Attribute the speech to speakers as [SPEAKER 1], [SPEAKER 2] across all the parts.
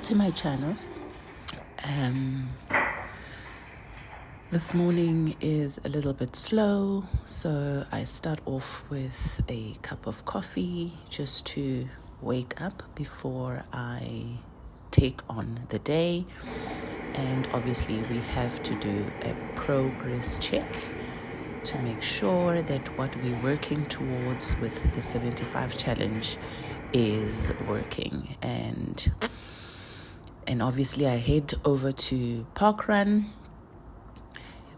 [SPEAKER 1] to my channel. This morning is a little bit slow, so I start off with a cup of coffee just to wake up before I take on the day. And obviously we have to do a progress check to make sure that what we're working towards with the 75 challenge is working. And obviously I head over to Parkrun,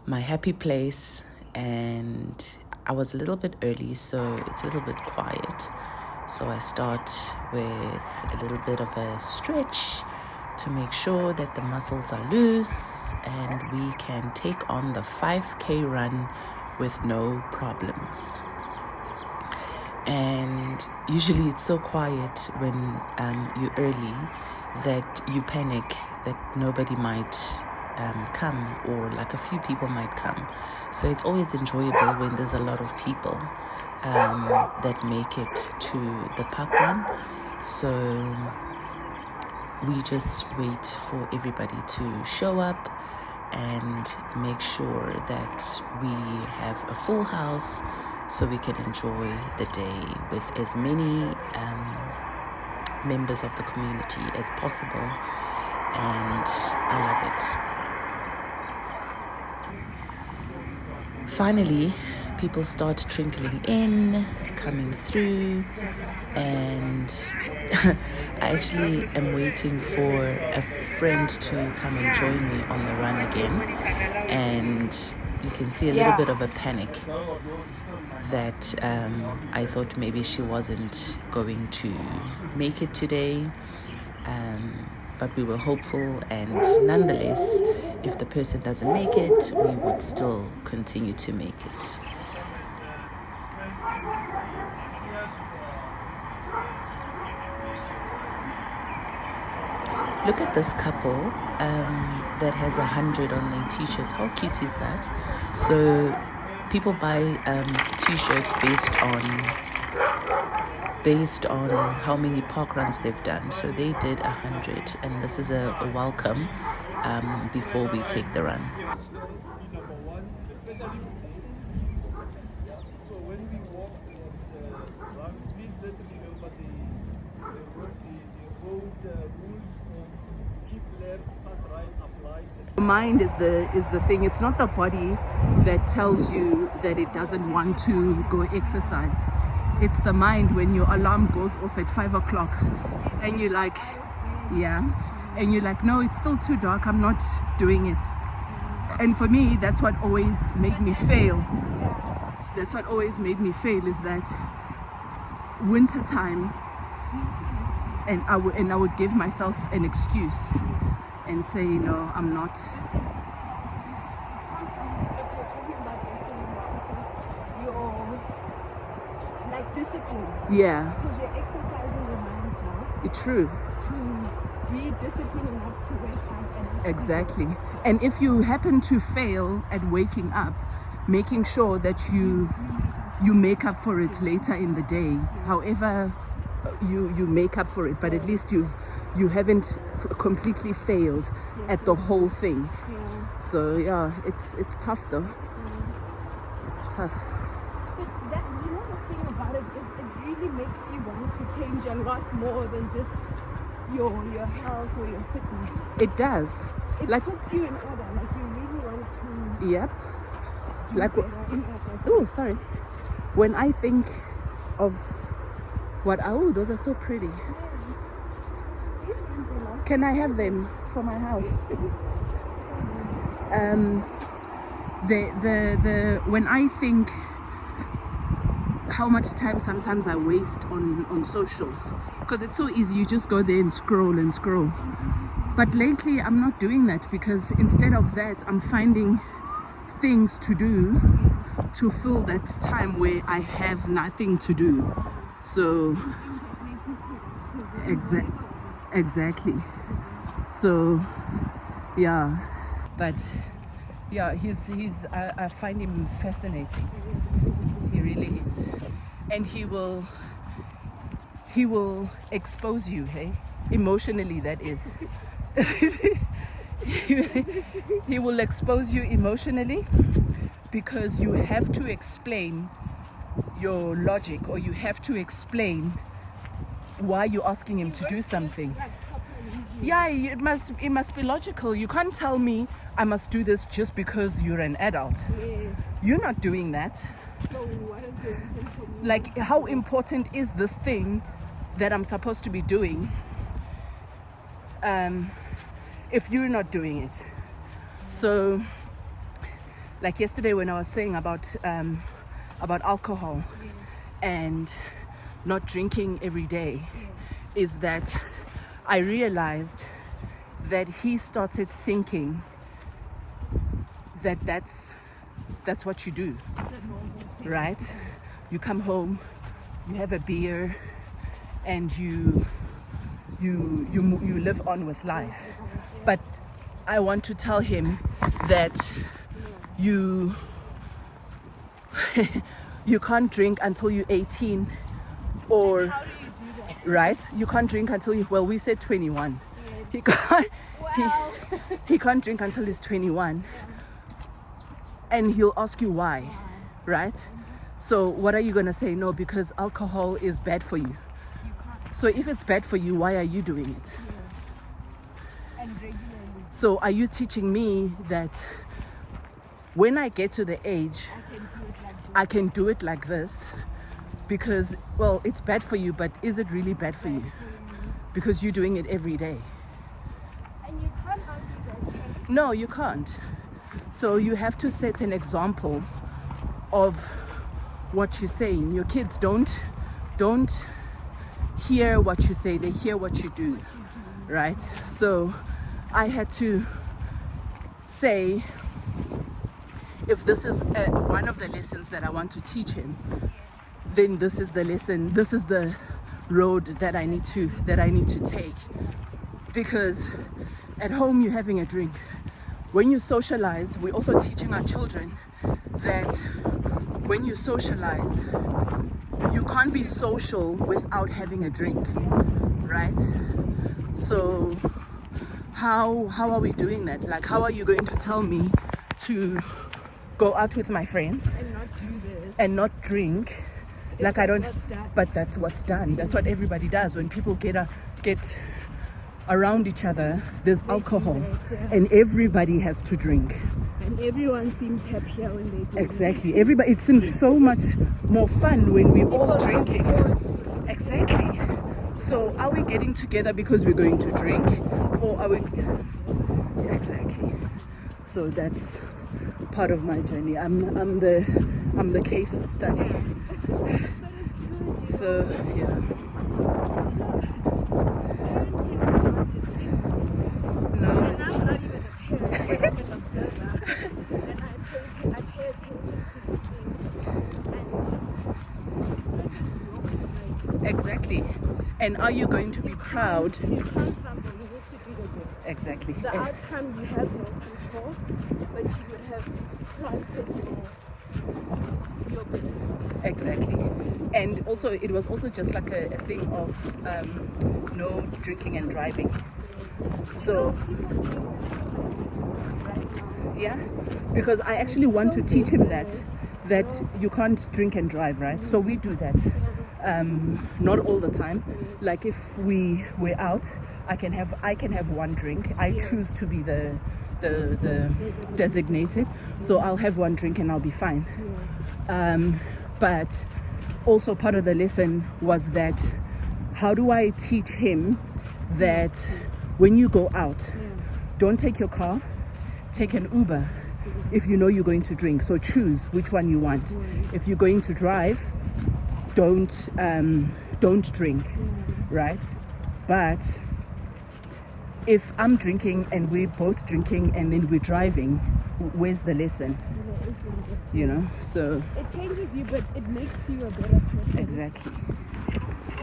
[SPEAKER 1] my happy place, and I was a little bit early, so it's a little bit quiet. So I start with a little bit of a stretch to make sure that the muscles are loose and we can take on the 5K run with no problems. And usually it's so quiet when you're early that you panic that nobody might come, or like a few people might come. So it's always enjoyable when there's a lot of people that make it to the park run. So we just wait for everybody to show up and make sure that we have a full house so we can enjoy the day with as many members of the community as possible. And I love it. Finally, people start trickling in, coming through, and I actually am waiting for a friend to come and join me on the run again. And you can see a little bit of a panic that I thought maybe she wasn't going to make it today. But we were hopeful, and nonetheless, if the person doesn't make it, we would still continue to make it. Look at this couple that has 100 on their t-shirts. How cute is that? So people buy t-shirts based on how many park runs they've done. So they did 100, and this is a welcome before we take the run.
[SPEAKER 2] So when we walk run, please let me know what the road rules of keep left, pass right applies.
[SPEAKER 3] The mind is the thing. It's not the body that tells you that it doesn't want to go exercise. It's the mind when your alarm goes off at 5 o'clock and you're like, and you're like, no, it's still too dark, I'm not doing it. And for me, that's what always made me fail. Is that winter time, and I would give myself an excuse and say, no, I'm not.
[SPEAKER 4] Discipline.
[SPEAKER 3] Yeah.
[SPEAKER 4] Because you're exercising your mind now.
[SPEAKER 3] True.
[SPEAKER 4] To be disciplined enough to wake up and
[SPEAKER 3] Exactly. And if you happen to fail at waking up, making sure that you make up for it later in the day. However you make up for it, but at least you haven't completely failed at the whole thing.
[SPEAKER 4] Yeah.
[SPEAKER 3] So yeah, it's tough though. It's tough.
[SPEAKER 4] That, you know, the thing about it is it really makes you want to change a lot more than just your health or your fitness.
[SPEAKER 3] It does.
[SPEAKER 4] It
[SPEAKER 3] Like,
[SPEAKER 4] puts you in order. Like you really want to.
[SPEAKER 3] yep. Like,
[SPEAKER 4] better in order.
[SPEAKER 3] oh, sorry. When I think of those are so pretty. Can I have them for my house? When I think how much time sometimes I waste on social, because it's so easy, you just go there and scroll. But lately I'm not doing that, because instead of that I'm finding things to do to fill that time where I have nothing to do. So exactly. So yeah, but yeah, I find him fascinating. He really is. And he will expose you, hey? emotionally, that is. He will expose you emotionally because you have to explain your logic, or you have to explain why you're asking him to do something. Yeah, it must be logical. You can't tell me I must do this just because you're an adult.
[SPEAKER 4] Yes.
[SPEAKER 3] You're not doing that.
[SPEAKER 4] So what is the reason for me?
[SPEAKER 3] Like, how important is this thing that I'm supposed to be doing if you're not doing it? So, like yesterday when I was saying about alcohol and not drinking every day, is that I realized that he started thinking that that's what you do, right? You come home, you have a beer, and you live on with life. But I want to tell him that you can't drink until you're 18, or
[SPEAKER 4] How do you do that?
[SPEAKER 3] right? You can't drink until we said 21. He can't.
[SPEAKER 4] Well,
[SPEAKER 3] He can't drink until he's 21. And he'll ask you why, right? So what are you gonna say? No, because alcohol is bad for you. So if it's bad for you, why are you doing it?
[SPEAKER 4] and regularly.
[SPEAKER 3] So are you teaching me that when I get to the age, I can do it like this? Because, well, it's bad for you, but is it really bad for you? Because you're doing it every day.
[SPEAKER 4] And you can't argue that.
[SPEAKER 3] No, you can't. So you have to set an example of what you're saying. Your kids don't hear what you say, they hear what you do, right? So I had to say, if this is one of the lessons that I want to teach him, then this is the lesson, this is the road that I need to take. Because at home you're having a drink. When you socialize, we're also teaching our children that when you socialize, you can't be social without having a drink, right? So how are we doing that? Like, how are you going to tell me to go out with my friends
[SPEAKER 4] And not do this.
[SPEAKER 3] and not drink? Like, I don't,
[SPEAKER 4] what's done.
[SPEAKER 3] but that's what's done. That's what everybody does. When people get around each other, there's alcohol, and everybody has to drink.
[SPEAKER 4] And everyone seems happier when they do
[SPEAKER 3] Exactly. Everybody, it seems so much more fun when we're all drinking. Exactly. So are we getting together because we're going to drink, or are we? Exactly. So that's part of my journey. I'm the case study. So yeah. No,
[SPEAKER 4] And
[SPEAKER 3] it's,
[SPEAKER 4] I'm not even a parent, but I'm an observer. And I pay attention to these things. And
[SPEAKER 3] exactly. And are you going to be proud?
[SPEAKER 4] you can't crumble, you need to do the best.
[SPEAKER 3] Exactly.
[SPEAKER 4] The outcome you have no control, but you would have planted your best.
[SPEAKER 3] Exactly. And also, it was also just like a thing of no drinking and driving. So yeah, because I actually want to teach him that you can't drink and drive, right? So we do that. Not all the time. Like if we're out, I can have one drink. I choose to be the designated, so I'll have one drink and I'll be fine. But also part of the lesson was that how do I teach him that when you go out, don't take your car, take an Uber if you know you're going to drink. So choose which one you want. If you're going to drive, don't drink, right? But if I'm drinking and we're both drinking and then we're driving, where's the lesson? You know, so
[SPEAKER 4] It changes you, but it makes you a better person.
[SPEAKER 3] exactly.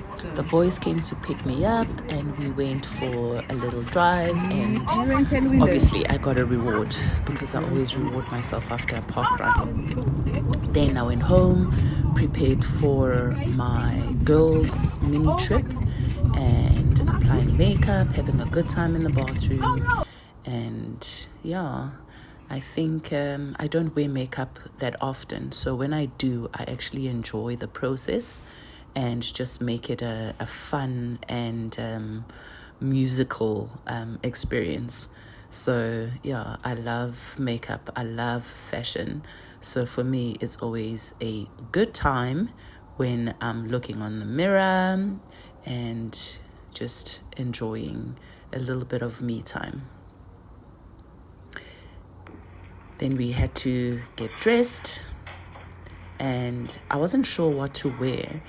[SPEAKER 3] So
[SPEAKER 1] The boys came to pick me up and we went for a little drive, and
[SPEAKER 3] we went and we
[SPEAKER 1] obviously I got a reward because I always reward myself after a park run. Then I went home, prepared for my girls' mini trip, and applying makeup, having a good time in the bathroom. And yeah, I think I don't wear makeup that often. So when I do, I actually enjoy the process and just make it a fun and musical experience. So yeah, I love makeup. I love fashion. So for me, it's always a good time when I'm looking on the mirror and just enjoying a little bit of me time. Then we had to get dressed, and I wasn't sure what to wear.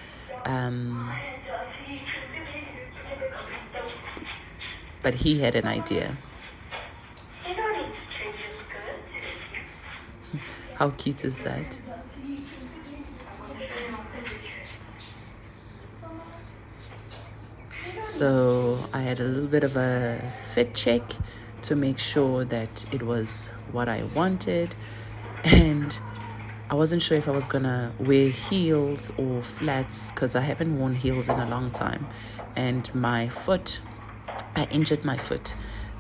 [SPEAKER 1] But he had an idea. How cute is that? So I had a little bit of a fit check to make sure that it was what I wanted. And I wasn't sure if I was gonna wear heels or flats because I haven't worn heels in a long time. And my foot, I injured my foot.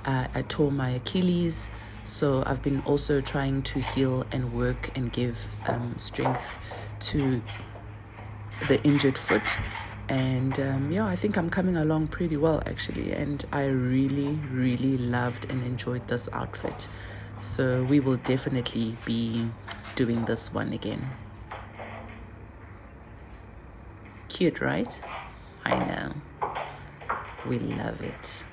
[SPEAKER 1] I tore my Achilles. So I've been also trying to heal and work and give strength to the injured foot. And yeah, I think I'm coming along pretty well actually. And I really, really loved and enjoyed this outfit. So we will definitely be doing this one again. Cute, right? I know. We love it.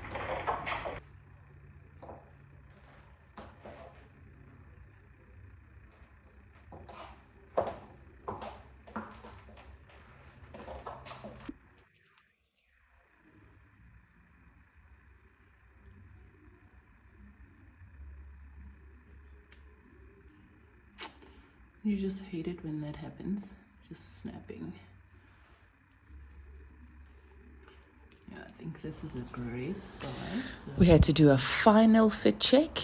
[SPEAKER 1] You just hate it when that happens. Just snapping. Yeah, I think this is a great size. So. We had to do a final fit check,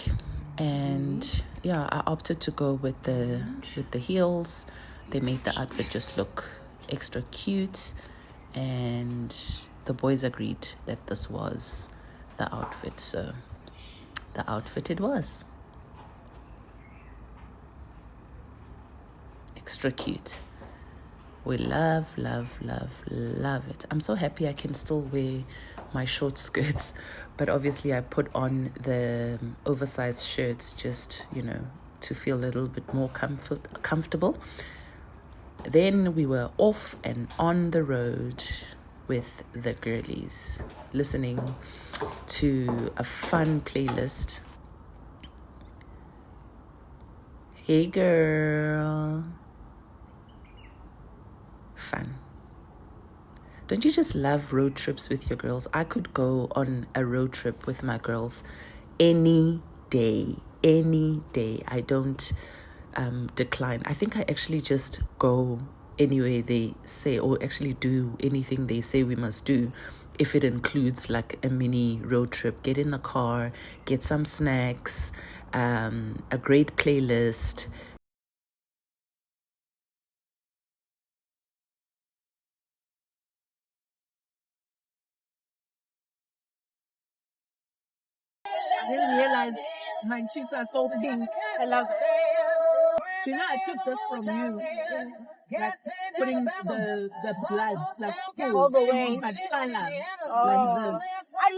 [SPEAKER 1] and yeah, I opted to go with the heels. They made the outfit just look extra cute, and the boys agreed that this was the outfit. So the outfit it was. Extra cute. We love, love, love, love it. I'm so happy I can still wear my short skirts, but obviously I put on the oversized shirts just, to feel a little bit more comfortable. Then we were off and on the road with the girlies, listening to a fun playlist. Hey girl. Fun. Don't you just love road trips with your girls? I could go on a road trip with my girls any day. I don't decline. I think I actually just go anywhere they say, or actually do anything they say we must do, if it includes like a mini road trip. Get in the car, get some snacks, a great playlist.
[SPEAKER 3] I didn't realize my cheeks are so pink. I love it. You know, I took this from you. Like putting the blood like all the way, but color like this. I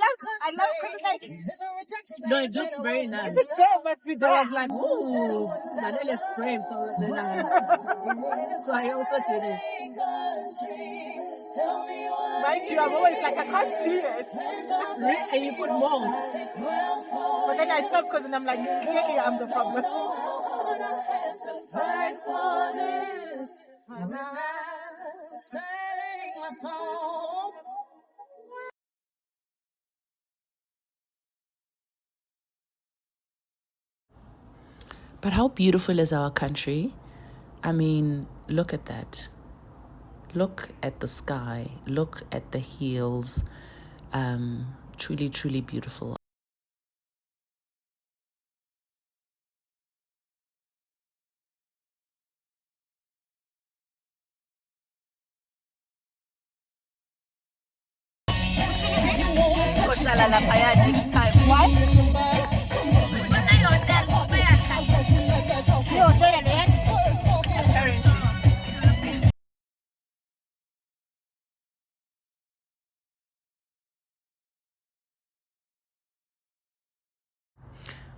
[SPEAKER 3] love because like no, it looks very nice. It's there, but we don't. I was like, ooh, vanilla spray. So I also did it. Mind you, I'm always like, I can't see it. And you put more. But then I stop because I'm like, clearly I'm the problem.
[SPEAKER 1] But how beautiful is our country? I mean, look at that. Look at the sky. Look at the hills. Truly, truly beautiful.
[SPEAKER 5] You want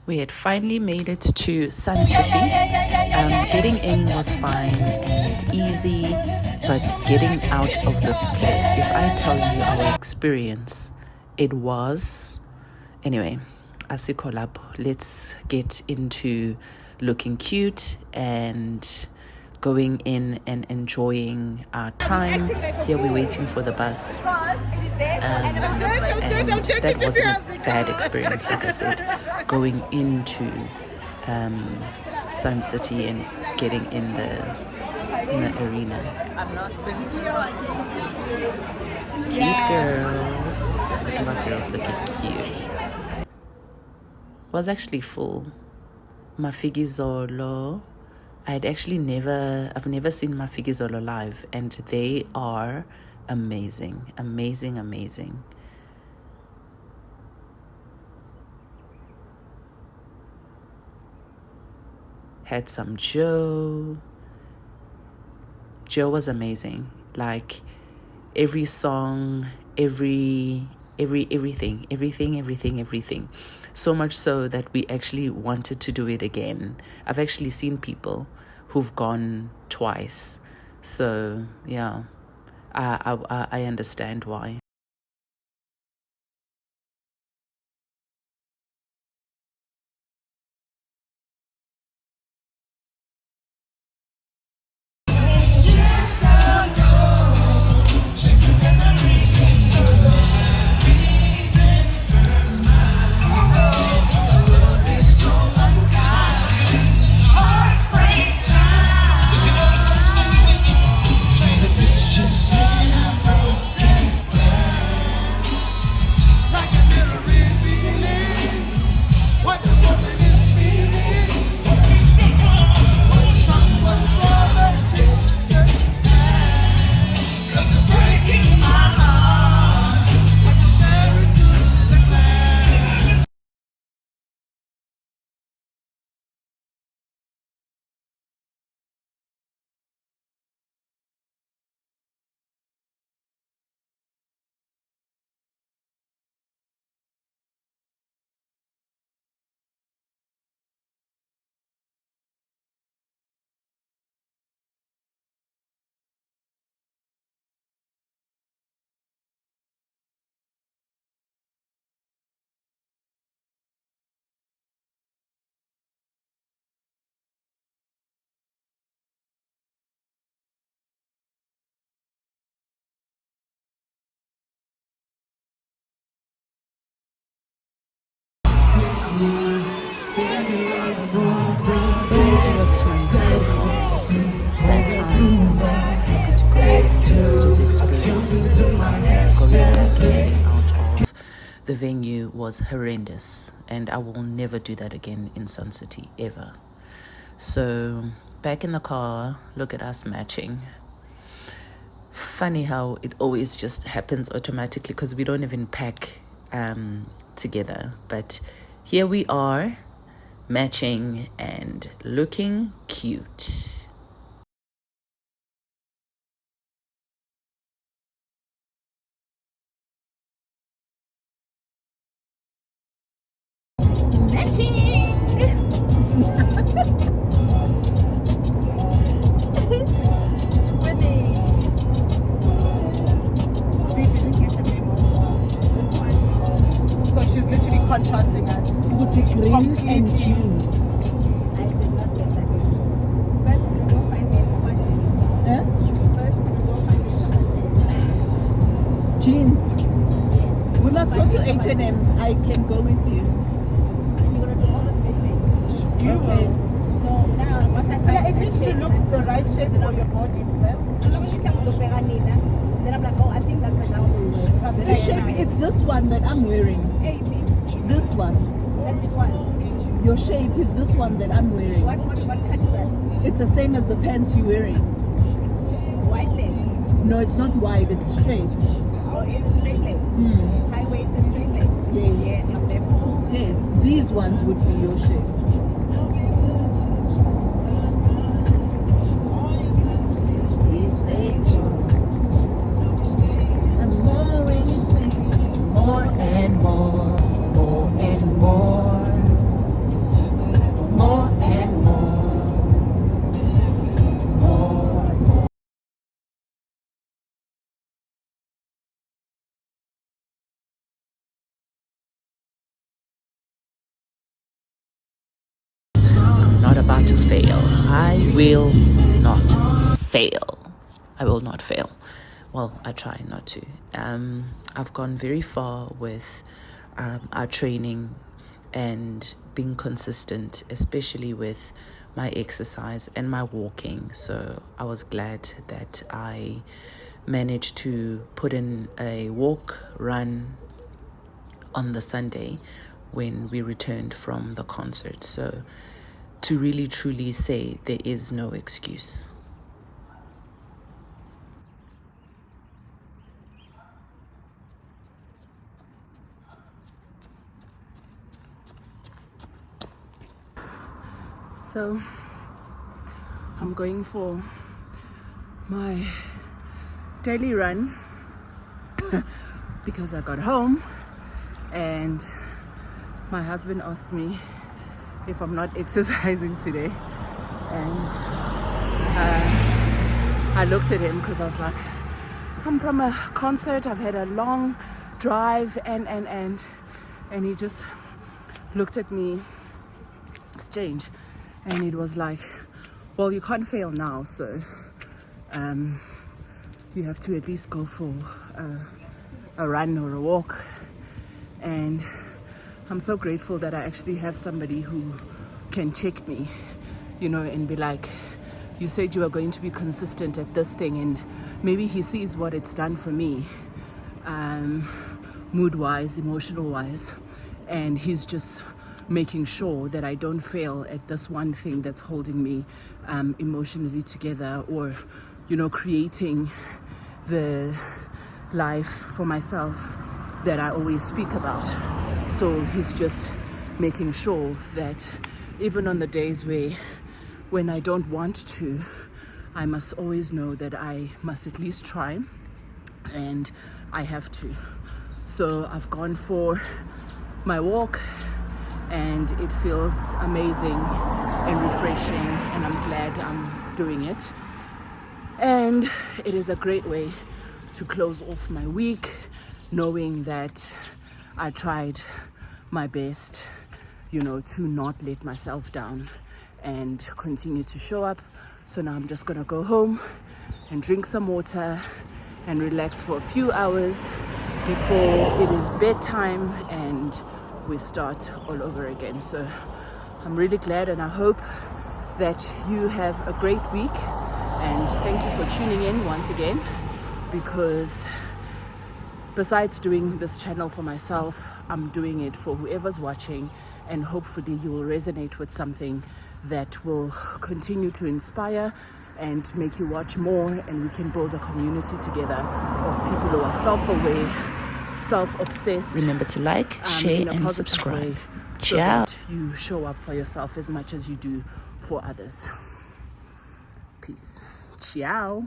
[SPEAKER 1] We had finally made it to Sun City. Getting in was fine and easy, but getting out of this place, if I tell you our experience, it was... Anyway, asikolab, let's get into looking cute and going in and enjoying our time. Here we're waiting for the bus. And that wasn't a bad experience, like I said, going into Sun City and getting in the arena. Cute girls. Look at my girls looking cute. Was actually full. Mafigizolo. I've never seen Mafigizolo live, and they are amazing, amazing, amazing. Had some Joe. Joe was amazing. Like every song, everything. So much so that we actually wanted to do it again. I've actually seen people who've gone twice. So yeah, I understand why. It was time to go home. Sad time, but I was happy to go home. Yesterday's experience, going back in and out of the venue was horrendous, and I will never do that again in Sun City, ever. So, back in the car, look at us matching. Funny how it always just happens automatically because we don't even pack together. But here we are, matching and looking cute.
[SPEAKER 3] Because she's literally contrasting us. Put it green and juice. Jeans. We must go to H&M. I can go with you. Okay. Yeah, it needs to look the right shape for your body.
[SPEAKER 4] Then I'm like, oh, I think that's the one.
[SPEAKER 3] The shape, it's this one that I'm wearing. This one.
[SPEAKER 4] That's this one.
[SPEAKER 3] Your shape is this one that I'm wearing.
[SPEAKER 4] What cut is that?
[SPEAKER 3] It's the same as the pants you're wearing.
[SPEAKER 4] White leg.
[SPEAKER 3] No, it's not wide, it's straight.
[SPEAKER 4] Or it's straight leg. High waist and straight leg.
[SPEAKER 3] Yes.
[SPEAKER 4] Yes, I'm there.
[SPEAKER 3] Yes, these ones would be your shape.
[SPEAKER 1] about to fail. I will not fail. I will not fail. Well, I try not to. I've gone very far with our training and being consistent, especially with my exercise and my walking. So I was glad that I managed to put in a walk, run on the Sunday when we returned from the concert. So to really truly say there is no excuse.
[SPEAKER 3] So I'm going for my daily run because I got home and my husband asked me if I'm not exercising today, and I looked at him because I was like, I'm from a concert, I've had a long drive, and he just looked at me, exchange, and it was like, well, you can't fail now, so you have to at least go for a run or a walk. And I'm so grateful that I actually have somebody who can check me, you know, and be like, you said you were going to be consistent at this thing, and maybe he sees what it's done for me, mood-wise, emotional-wise, and he's just making sure that I don't fail at this one thing that's holding me emotionally together, or, you know, creating the life for myself that I always speak about. So he's just making sure that even on the days when I don't want to, I must always know that I must at least try, and I have to. So I've gone for my walk, and it feels amazing and refreshing, and I'm glad I'm doing it. And it is a great way to close off my week, knowing that I tried my best, you know, to not let myself down and continue to show up. So now I'm just gonna go home and drink some water and relax for a few hours before it is bedtime and we start all over again. So I'm really glad, and I hope that you have a great week, and thank you for tuning in once again, because besides doing this channel for myself, I'm doing it for whoever's watching, and hopefully you will resonate with something that will continue to inspire and make you watch more, and we can build a community together of people who are self-aware, self-obsessed.
[SPEAKER 1] Remember to like, share, and subscribe.
[SPEAKER 3] So
[SPEAKER 1] Ciao.
[SPEAKER 3] that you show up for yourself as much as you do for others. Peace. Ciao.